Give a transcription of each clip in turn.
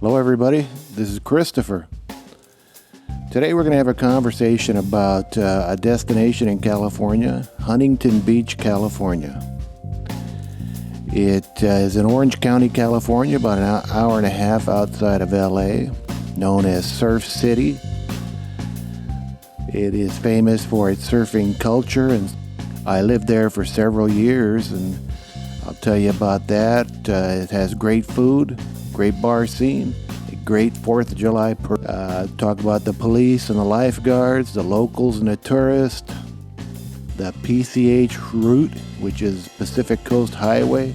Hello everybody, this is Christopher. Today we're going to have a conversation about a destination in California, Huntington Beach, California. It is in Orange County, California, about an hour and a half outside of LA, known as Surf City. It is famous for its surfing culture, and I lived there for several years, and I'll tell you about that. It has great food, great bar scene, a great 4th of July talk about the police and the lifeguards, the locals and the tourists, the PCH route, which is Pacific Coast Highway,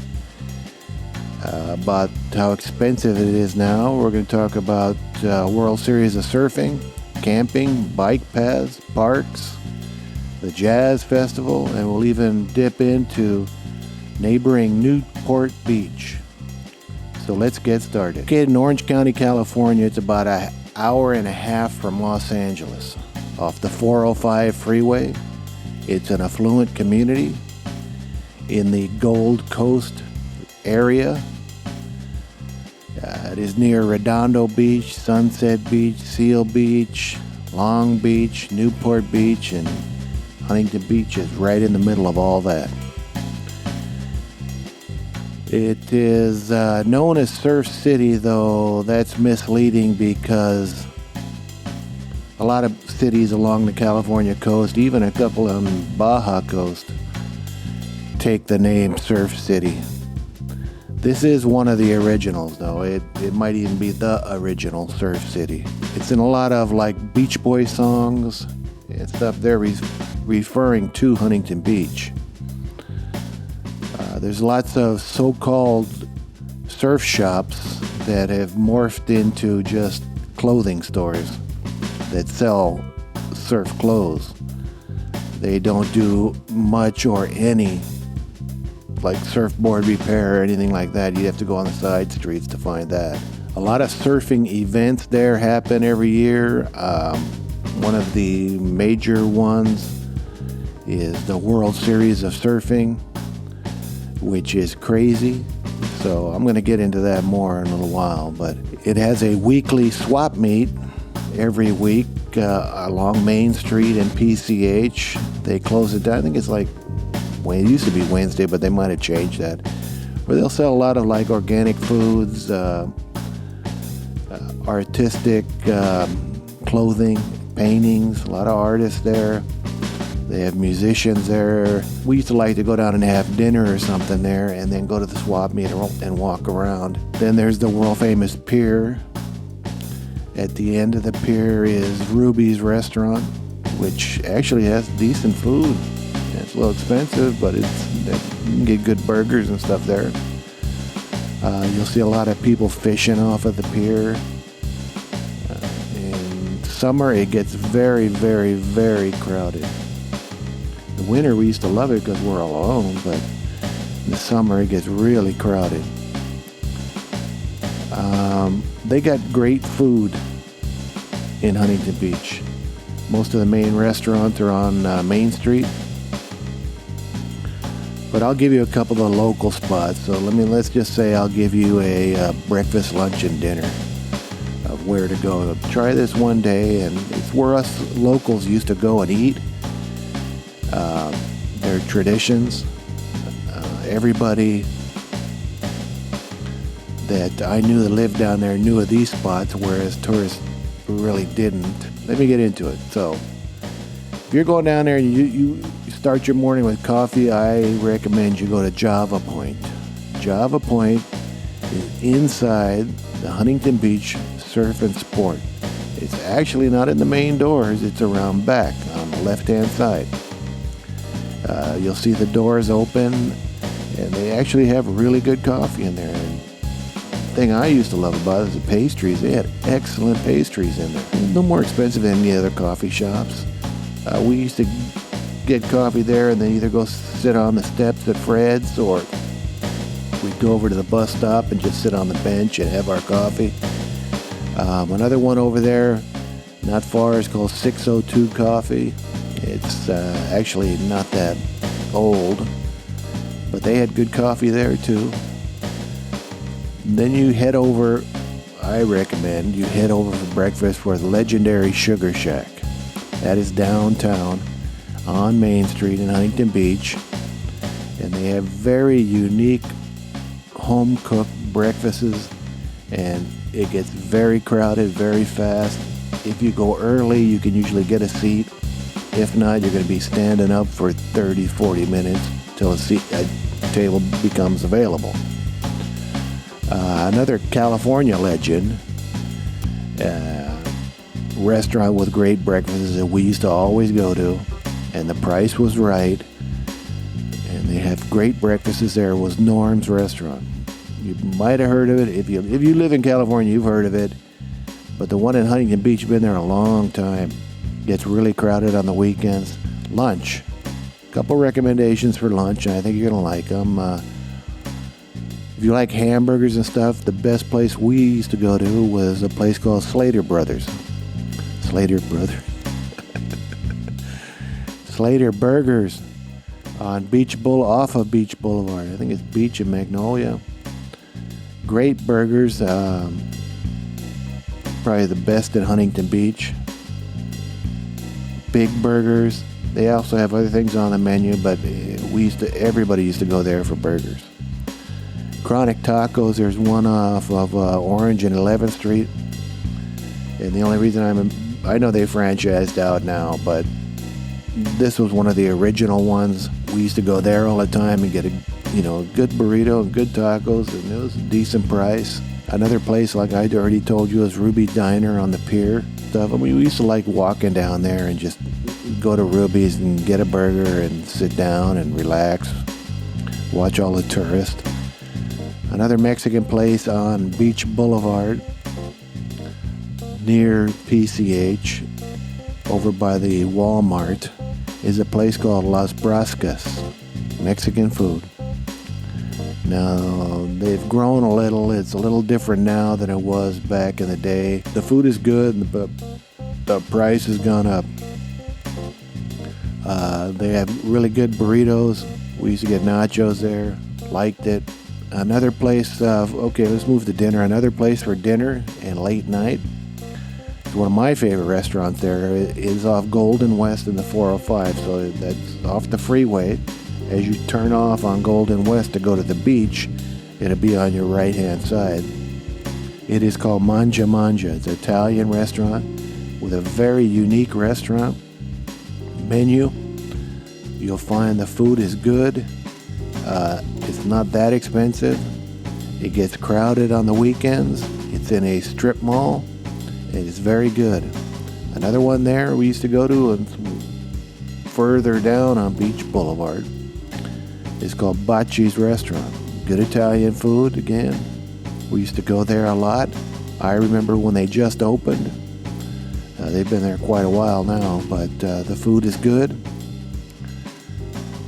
about how expensive it is now. We're going to talk about World Series of Surfing, camping, bike paths, parks, the Jazz Festival, and we'll even dip into neighboring Newport Beach. So let's get started. Located in Orange County, California, it's about an hour and a half from Los Angeles. Off the 405 freeway, it's an affluent community in the Gold Coast area. It is near Redondo Beach, Sunset Beach, Seal Beach, Long Beach, Newport Beach, and Huntington Beach is right in the middle of all that. It is known as Surf City, though that's misleading because a lot of cities along the California coast, even a couple on the Baja coast, take the name Surf City. This is one of the originals, though. It might even be the original Surf City. It's in a lot of like Beach Boy songs and stuff. They're referring to Huntington Beach. There's lots of so-called surf shops that have morphed into just clothing stores that sell surf clothes. They don't do much or any like surfboard repair or anything like that. You have to go on the side streets to find that. A lot of surfing events there happen every year. One of the major ones is the World Series of Surfing, which is crazy. So I'm going to get into that more in a little while. But it has a weekly swap meet every week along Main Street and PCH. They close it down. I think it's like, well, it used to be Wednesday, but they might have changed that. Where they'll sell a lot of like organic foods, artistic clothing, paintings, a lot of artists there. They have musicians there. We used to like to go down and have dinner or something there and then go to the swap meet and walk around. Then there's the world famous pier. At the end of the pier is Ruby's Restaurant, which actually has decent food. It's a little expensive, but you can get good burgers and stuff there. You'll see a lot of people fishing off of the pier. In summer, it gets very, very, very crowded. In the winter, we used to love it because we're alone, but in the summer, it gets really crowded. They got great food in Huntington Beach. Most of the main restaurants are on Main Street. But I'll give you a couple of local spots. So let's just say I'll give you a breakfast, lunch, and dinner of where to go. Try this one day, and it's where us locals used to go and eat. Their traditions. Everybody that I knew that lived down there knew of these spots, whereas tourists really didn't. Let me get into it. So if you're going down there and you start your morning with coffee, I recommend you go to Java Point. Java Point is inside the Huntington Beach Surf and Sport. It's actually not in the main doors. It's around back on the left-hand side. You'll see the doors open, and they actually have really good coffee in there. And the thing I used to love about it is the pastries. They had excellent pastries in there. No more expensive than any other coffee shops. We used to get coffee there and then either go sit on the steps at Fred's, or we'd go over to the bus stop and just sit on the bench and have our coffee. Another one over there not far is called 602 Coffee. It's actually not that old, but they had good coffee there too. Then you head over I recommend you head over for breakfast for the legendary Sugar Shack. That is downtown on Main Street in Huntington Beach. And they have very unique home-cooked breakfasts, and it gets very crowded very fast. If you go early, you can usually get a seat. If not, you're going to be standing up for 30, 40 minutes till a table becomes available. Another California legend, restaurant with great breakfasts that we used to always go to, and the price was right, and they have great breakfasts there, was Norm's Restaurant. You might have heard of it. If you live in California, you've heard of it. But the one in Huntington Beach, been there a long time. Gets really crowded on the weekends. Lunch. A couple recommendations for lunch, and I think you're going to like them. If you like hamburgers and stuff, the best place we used to go to was a place called Slater Brothers. Slater Brothers. Slater Burgers on off of Beach Boulevard. I think it's Beach and Magnolia. Great burgers. Probably the best at Huntington Beach. Big burgers. They also have other things on the menu, but everybody used to go there for burgers. Chronic Tacos, there's one off of Orange and 11th Street. And the only reason I know they franchised out now, but this was one of the original ones. We used to go there all the time and get a good burrito and good tacos, and it was a decent price. Another place, like I already told you, is Ruby Diner on the pier stuff. I mean, we used to like walking down there and just go to Ruby's and get a burger and sit down and relax, watch all the tourists. Another Mexican place on Beach Boulevard near PCH, over by the Walmart, is a place called Las Brascas, Mexican food. Now, they've grown a little. It's a little different now than it was back in the day. The food is good, but the price has gone up. They have really good burritos. We used to get nachos there. Liked it. Another place, let's move to dinner. Another place for dinner and late night. It's one of my favorite restaurants there. It is off Golden West in the 405, so that's off the freeway. As you turn off on Golden West to go to the beach, it'll be on your right-hand side. It is called Mangia Mangia. It's an Italian restaurant with a very unique restaurant menu. You'll find the food is good. It's not that expensive. It gets crowded on the weekends. It's in a strip mall. It is very good. Another one there we used to go to further down on Beach Boulevard. It's called Bacci's Restaurant. Good Italian food again. We used to go there a lot. I remember when they just opened. They've been there quite a while now, but the food is good.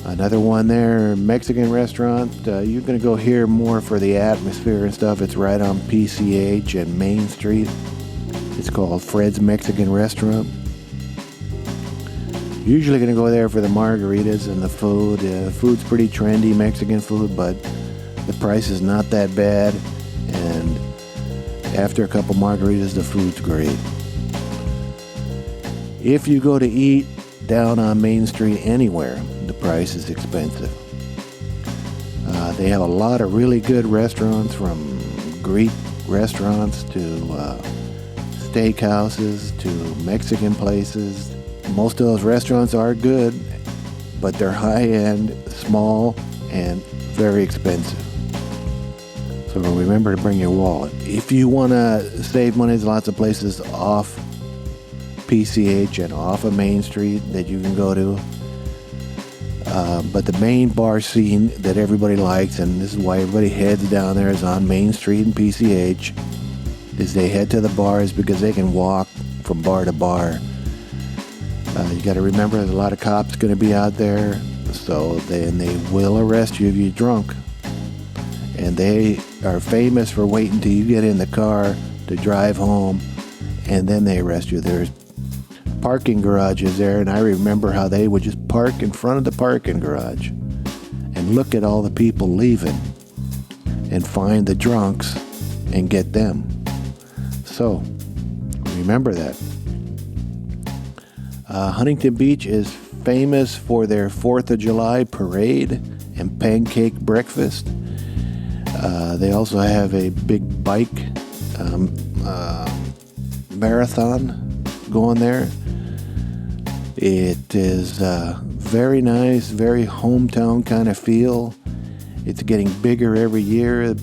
Another one there, Mexican restaurant. You're going to go here more for the atmosphere and stuff. It's right on PCH and Main Street. It's called Fred's Mexican Restaurant. Usually going to go there for the margaritas and the food. Food's pretty trendy, Mexican food, but the price is not that bad. And after a couple margaritas, the food's great. If you go to eat down on Main Street anywhere, the price is expensive. They have a lot of really good restaurants, from Greek restaurants to steakhouses to Mexican places. Most of those restaurants are good, but they're high-end, small, and very expensive. So remember to bring your wallet. If you want to save money, there's lots of places off PCH and off of Main Street that you can go to. But the main bar scene that everybody likes, and this is why everybody heads down there, is on Main Street and PCH, is they head to the bars because they can walk from bar to bar. You got to remember there's a lot of cops going to be out there, so they will arrest you if you're drunk. And they are famous for waiting till you get in the car to drive home, and then they arrest you. There's parking garages there, and I remember how they would just park in front of the parking garage and look at all the people leaving and find the drunks and get them. So remember that. Huntington Beach is famous for their 4th of July parade and pancake breakfast. They also have a big bike marathon going there. It is very nice, very hometown kind of feel. It's getting bigger every year.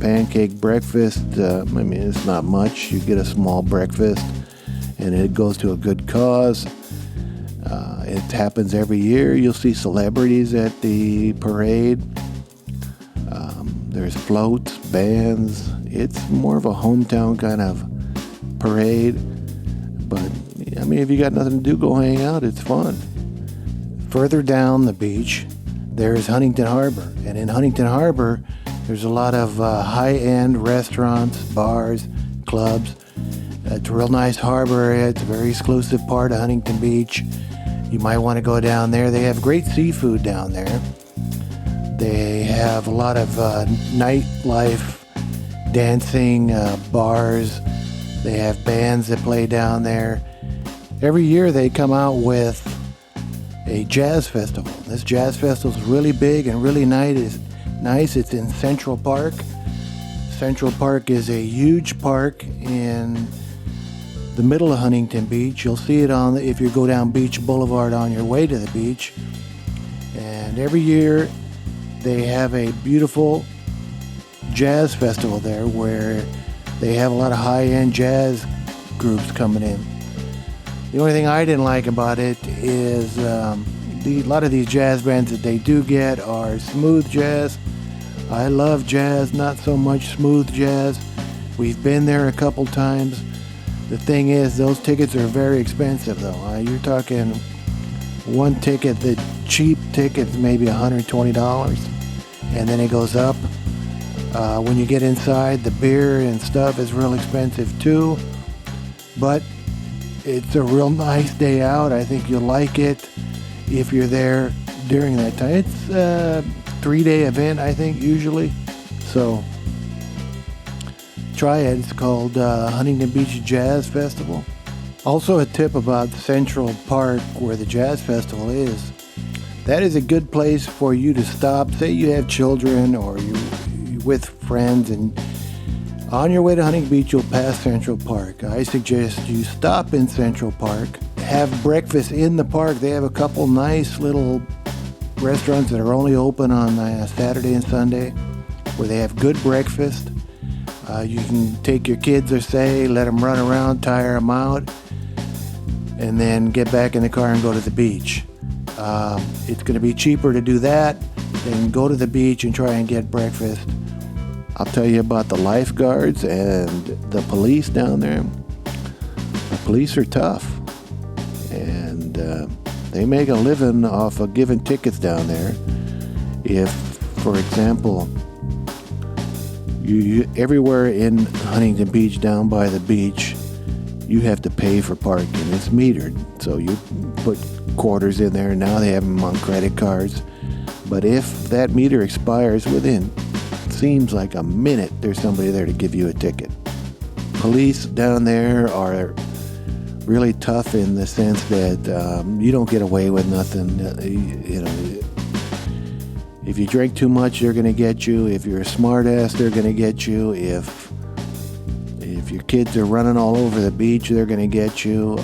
Pancake breakfast, it's not much. You get a small breakfast and it goes to a good cause. It happens every year. You'll see celebrities at the parade. There's floats, bands. It's more of a hometown kind of parade. But, if you got nothing to do, go hang out. It's fun. Further down the beach, there's Huntington Harbor. And in Huntington Harbor, there's a lot of high-end restaurants, bars, clubs. It's a real nice harbor area. It's a very exclusive part of Huntington Beach. You might want to go down there. They have great seafood down there. They have a lot of nightlife, dancing, bars. They have bands that play down there. Every year they come out with a jazz festival. This jazz festival is really big and really nice. It's in Central Park. Central Park is a huge park in the middle of Huntington Beach. You'll see it if you go down Beach Boulevard on your way to the beach. And every year they have a beautiful jazz festival there where they have a lot of high-end jazz groups coming in. The only thing I didn't like about it is a lot of these jazz bands that they do get are smooth jazz. I love jazz, not so much smooth jazz. We've been there a couple times. The thing is, those tickets are very expensive, though. You're talking one ticket, the cheap ticket's maybe $120, and then it goes up. When you get inside, the beer and stuff is real expensive too. But it's a real nice day out. I think you'll like it if you're there during that time. It's a 3-day event, I think, usually. So try it. It's called Huntington Beach Jazz Festival. Also a tip about Central Park, where the Jazz Festival is. That is a good place for you to stop. Say you have children or you're with friends, and on your way to Huntington Beach, you'll pass Central Park. I suggest you stop in Central Park, have breakfast in the park. They have a couple nice little restaurants that are only open on Saturday and Sunday, where they have good breakfast. You can take your kids or let them run around, tire them out, and then get back in the car and go to the beach. It's going to be cheaper to do that than go to the beach and try and get breakfast. I'll tell you about the lifeguards and the police down there. The police are tough, and they make a living off of giving tickets down there. If, for example, you everywhere in Huntington Beach, down by the beach, you have to pay for parking. It's metered, so you put quarters in there. Now they have them on credit cards. But if that meter expires within, seems like a minute, there's somebody there to give you a ticket. Police down there are really tough in the sense that you don't get away with nothing. If you drink too much, they're going to get you. If you're a smart ass, they're going to get you. If your kids are running all over the beach, they're going to get you.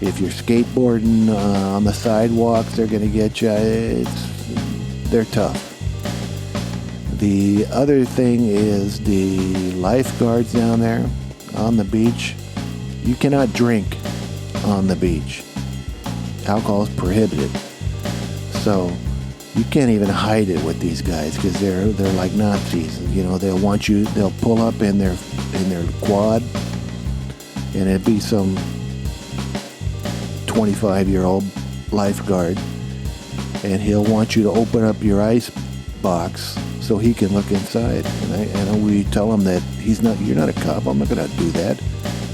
If you're skateboarding on the sidewalks, they're going to get you. They're tough. The other thing is the lifeguards down there on the beach. You cannot drink on the beach. Alcohol is prohibited. So you can't even hide it with these guys because they're like Nazis. They'll pull up in their quad, and it'd be some 25-year-old lifeguard, and he'll want you to open up your ice box so he can look inside. And we tell him that you're not a cop. I'm not going to do that.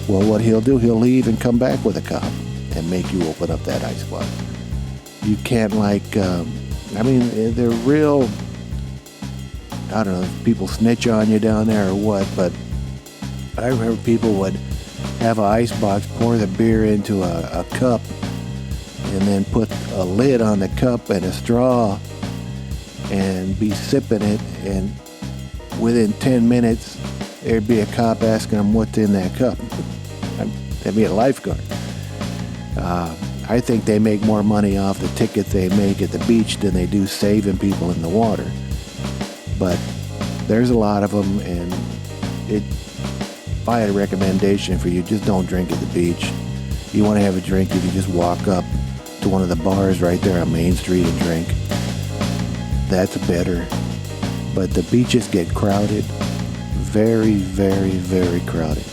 Well, what he'll do, he'll leave and come back with a cop and make you open up that ice box. You can't they're real, I don't know if people snitch on you down there or what, but I remember people would have an ice box, pour the beer into a cup, and then put a lid on the cup and a straw and be sipping it, and within 10 minutes there'd be a cop asking them what's in that cup. That'd be a lifeguard. I think they make more money off the tickets they make at the beach than they do saving people in the water. But there's a lot of them, and if I had a recommendation for you, just don't drink at the beach. You want to have a drink, you can just walk up to one of the bars right there on Main Street and drink. That's better. But the beaches get crowded, very, very, very crowded.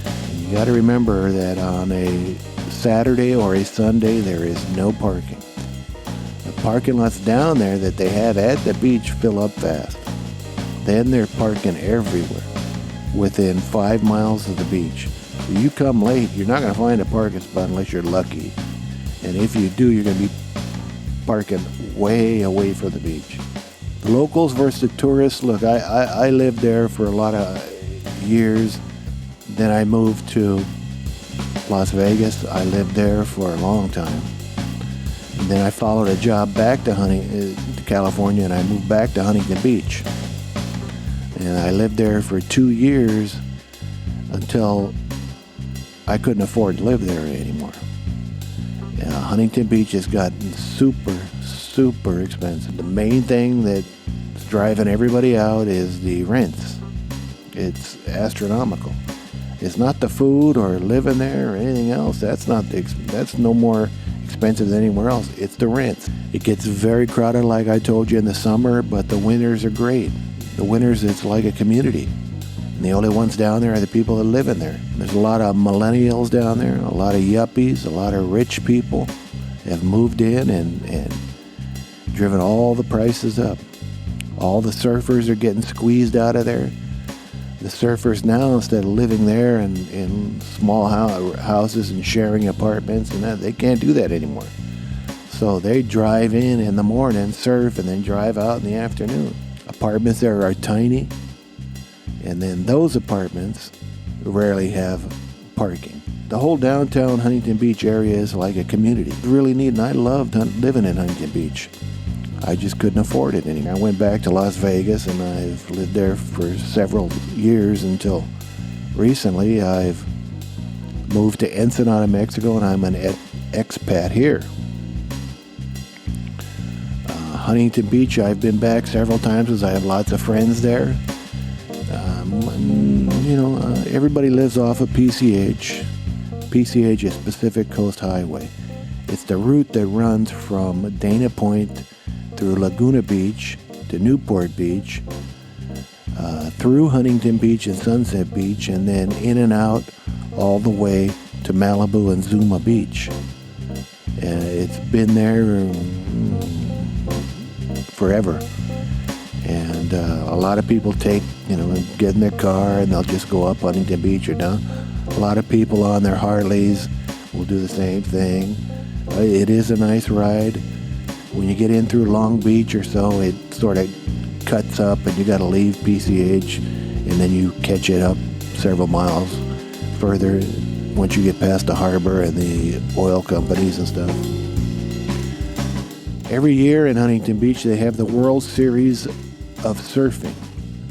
And you got to remember that on a Saturday or a Sunday, there is no parking. The parking lots down there that they have at the beach fill up fast. Then they're parking everywhere within 5 miles of the beach. So you come late, you're not going to find a parking spot unless you're lucky. And if you do, you're going to be parking way away from the beach. The locals versus the tourists. Look, I lived there for a lot of years. Then I moved to Las Vegas. I lived there for a long time. And then I followed a job back to California, and I moved back to Huntington Beach. And I lived there for 2 years until I couldn't afford to live there anymore. Huntington Beach has gotten super, super expensive. The main thing that's driving everybody out is the rents. It's astronomical. It's not the food or living there or anything else. That's no more expensive than anywhere else. It's the rents. It gets very crowded, like I told you, in the summer, but the winters are great. The winters, it's like a community. And the only ones down there are the people that live in there. There's a lot of millennials down there, a lot of yuppies, a lot of rich people have moved in and driven all the prices up. All the surfers are getting squeezed out of there. The surfers now, instead of living there in small houses and sharing apartments and that, they can't do that anymore. So they drive in the morning, surf, and then drive out in the afternoon. Apartments there are tiny, and then those apartments rarely have parking. The whole downtown Huntington Beach area is like a community. It's really neat, and I loved living in Huntington Beach. I just couldn't afford it anymore. I went back to Las Vegas, and I've lived there for several years until recently. I've moved to Ensenada, Mexico, and I'm an expat here. Huntington Beach, I've been back several times because I have lots of friends there. Everybody lives off of PCH. PCH is Pacific Coast Highway. It's the route that runs from Dana Point through Laguna Beach to Newport Beach, through Huntington Beach and Sunset Beach, and then in and out all the way to Malibu and Zuma Beach. It's been there forever. And a lot of people get in their car and they'll just go up Huntington Beach or down. A lot of people on their Harleys will do the same thing. It is a nice ride. When you get in through Long Beach or so, it sort of cuts up and you got to leave PCH, and then you catch it up several miles further once you get past the harbor and the oil companies and stuff. Every year in Huntington Beach, they have the World Series of Surfing,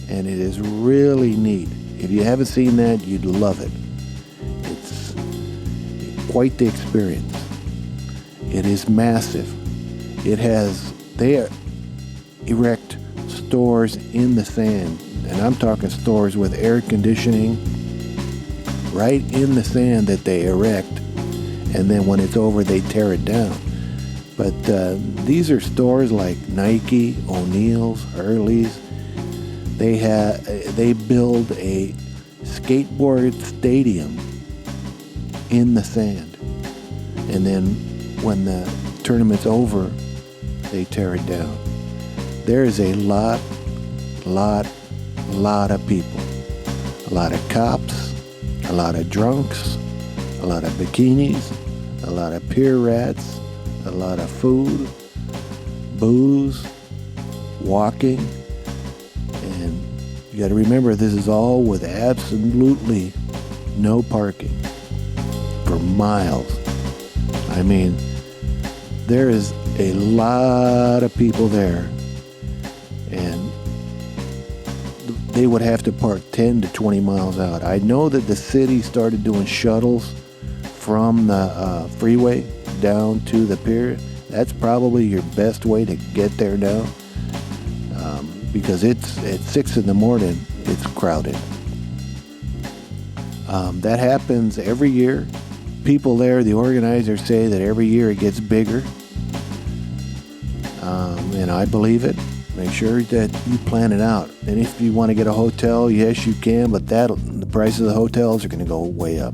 and it is really neat. If you haven't seen that, you'd love it. It's quite the experience. It is massive. They erect stores in the sand, and I'm talking stores with air conditioning right in the sand that they erect, and then when it's over, they tear it down. But these are stores like Nike, O'Neill's, Hurley's. They build a skateboard stadium in the sand, and then when the tournament's over, they tear it down. There is a lot of people, a lot of cops, a lot of drunks, a lot of bikinis, a lot of pier rats, a lot of food, booze, walking, and You got to remember, this is all with absolutely no parking for miles. I mean, there is a lot of people there, and they would have to park 10 to 20 miles out. I know that the city started doing shuttles from the freeway down to the pier. That's probably your best way to get there now, because it's at 6 in the morning, it's crowded. That happens every year. People there, the organizers say that every year it gets bigger, and I believe it. Make sure that you plan it out. And if you want to get a hotel, yes, you can, but the price of the hotels are going to go way up.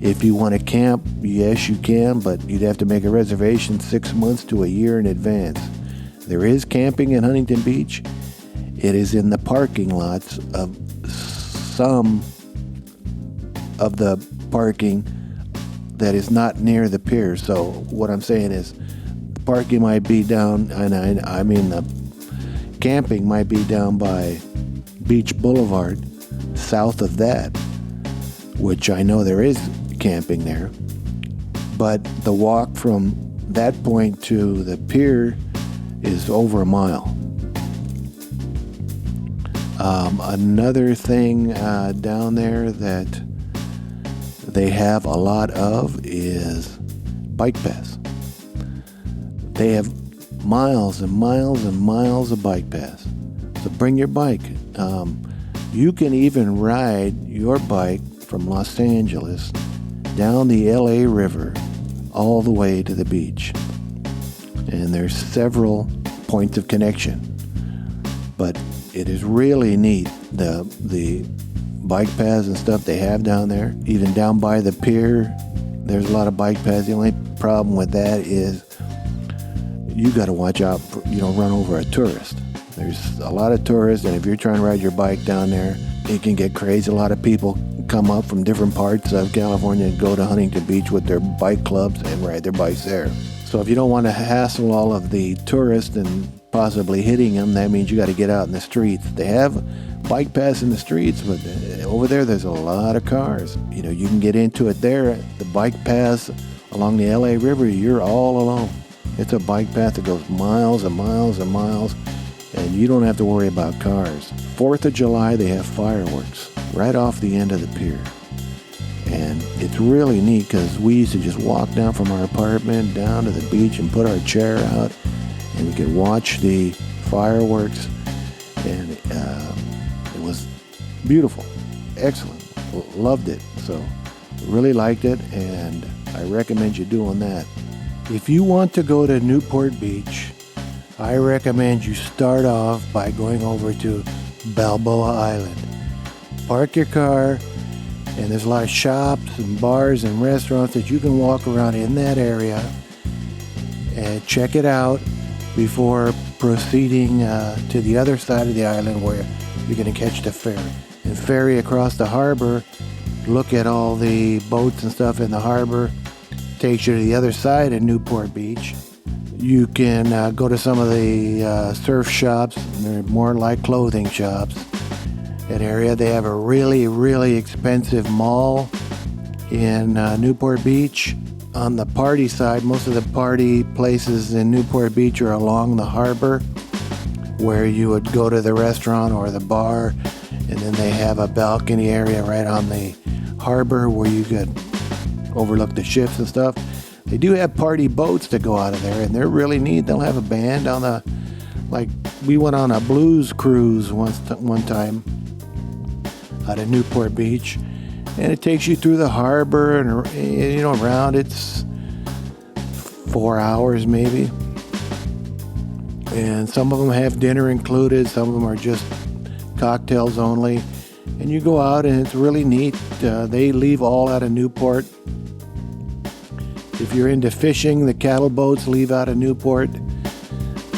If you want to camp, yes, you can, but you'd have to make a reservation 6 months to a year in advance. There is camping in Huntington Beach. It is in the parking lots of some of the parking that is not near the pier. So what I'm saying is, the parking might be down, and I mean the camping might be down by Beach Boulevard, south of that, which I know there is camping there. But the walk from that point to the pier is over a mile. Another thing down there that they have a lot of is bike paths. They have miles and miles and miles of bike paths. So bring your bike. You can even ride your bike from Los Angeles down the LA River all the way to the beach. And there's several points of connection. But it is really neat, the bike paths and stuff they have down there. Even down by the pier, there's a lot of bike paths. The only problem with that is you got to watch out for, run over a tourist. There's a lot of tourists, and if you're trying to ride your bike down there, it can get crazy. A lot of people come up from different parts of California and go to Huntington Beach with their bike clubs and ride their bikes there. So if you don't want to hassle all of the tourists and possibly hitting them, that means you got to get out in the streets. They have bike paths in the streets, but over there's a lot of cars. You can get into it there. The bike paths along the LA River, you're all alone. It's a bike path that goes miles and miles and miles, and you don't have to worry about cars. 4th of July, they have fireworks right off the end of the pier. And it's really neat because we used to just walk down from our apartment down to the beach and put our chair out, and we could watch the fireworks, and it was beautiful, excellent, loved it. So really liked it, and I recommend you doing that. If you want to go to Newport Beach, I recommend you start off by going over to Balboa Island. Park your car, and there's a lot of shops and bars and restaurants that you can walk around in that area and check it out before proceeding to the other side of the island where you're going to catch the ferry. And ferry across the harbor, look at all the boats and stuff in the harbor, takes you to the other side of Newport Beach. You can go to some of the surf shops. They're more like clothing shops. That area, they have a really, really expensive mall in Newport Beach. On the party side, most of the party places in Newport Beach are along the harbor, where you would go to the restaurant or the bar, and then they have a balcony area right on the harbor where you could overlook the ships and stuff. They do have party boats that go out of there, and they're really neat. They'll have a band on the, like, we went on a blues cruise one time out of Newport Beach, and it takes you through the harbor and around. It's 4 hours maybe, and some of them have dinner included, some of them are just cocktails only, and you go out and it's really neat. They leave all out of Newport. If you're into fishing, the cattle boats leave out of Newport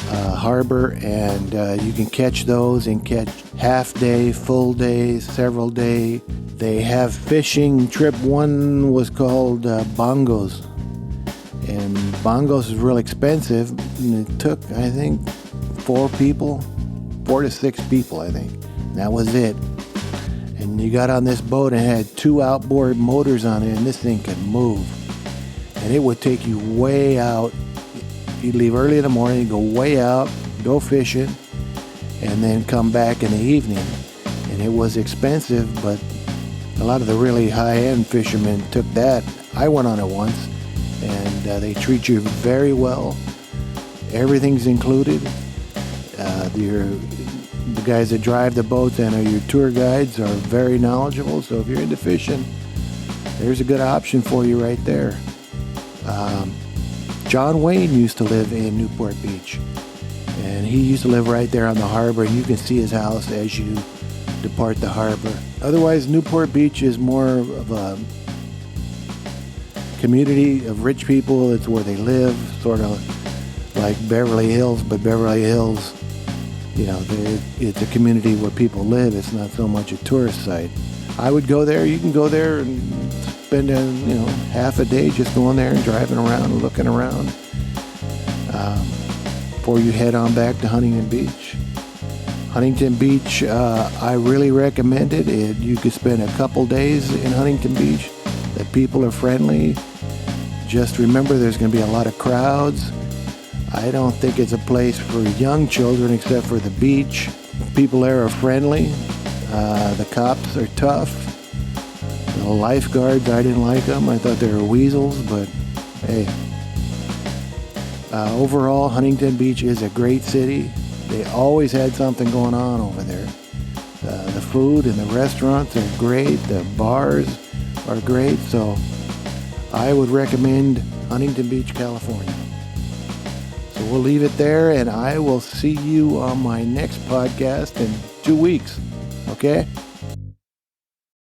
Harbor, and you can catch those and catch half day, full day, several day. They have fishing trip. One was called Bongos, and Bongos is real expensive, and it took, I think, 4 to 6 people, I think, That was it. And you got on this boat and it had 2 outboard motors on it, and this thing could move. And it would take you way out. You'd leave early in the morning, go way out, go fishing, and then come back in the evening. And it was expensive, but a lot of the really high-end fishermen took that. I went on it once, and they treat you very well. Everything's included. The guys that drive the boats and are your tour guides are very knowledgeable. So if you're into fishing, there's a good option for you right there. John Wayne used to live in Newport Beach, and he used to live right there on the harbor, and you can see his house as you depart the harbor. Otherwise, Newport Beach is more of a community of rich people. It's where they live, sort of like Beverly Hills, but Beverly Hills, it's a community where people live. It's not so much a tourist site. I would go there. You can go there and spend half a day just going there and driving around and looking around before you head on back to Huntington Beach. Huntington Beach, I really recommend it. You could spend a couple days in Huntington Beach. The people are friendly. Just remember, there's going to be a lot of crowds. I don't think it's a place for young children except for the beach. People there are friendly. The cops are tough. The lifeguards, I didn't like them. I thought they were weasels, but hey. Overall, Huntington Beach is a great city. They always had something going on over there. The food and the restaurants are great. The bars are great. So I would recommend Huntington Beach, California. So we'll leave it there, and I will see you on my next podcast in 2 weeks. Okay?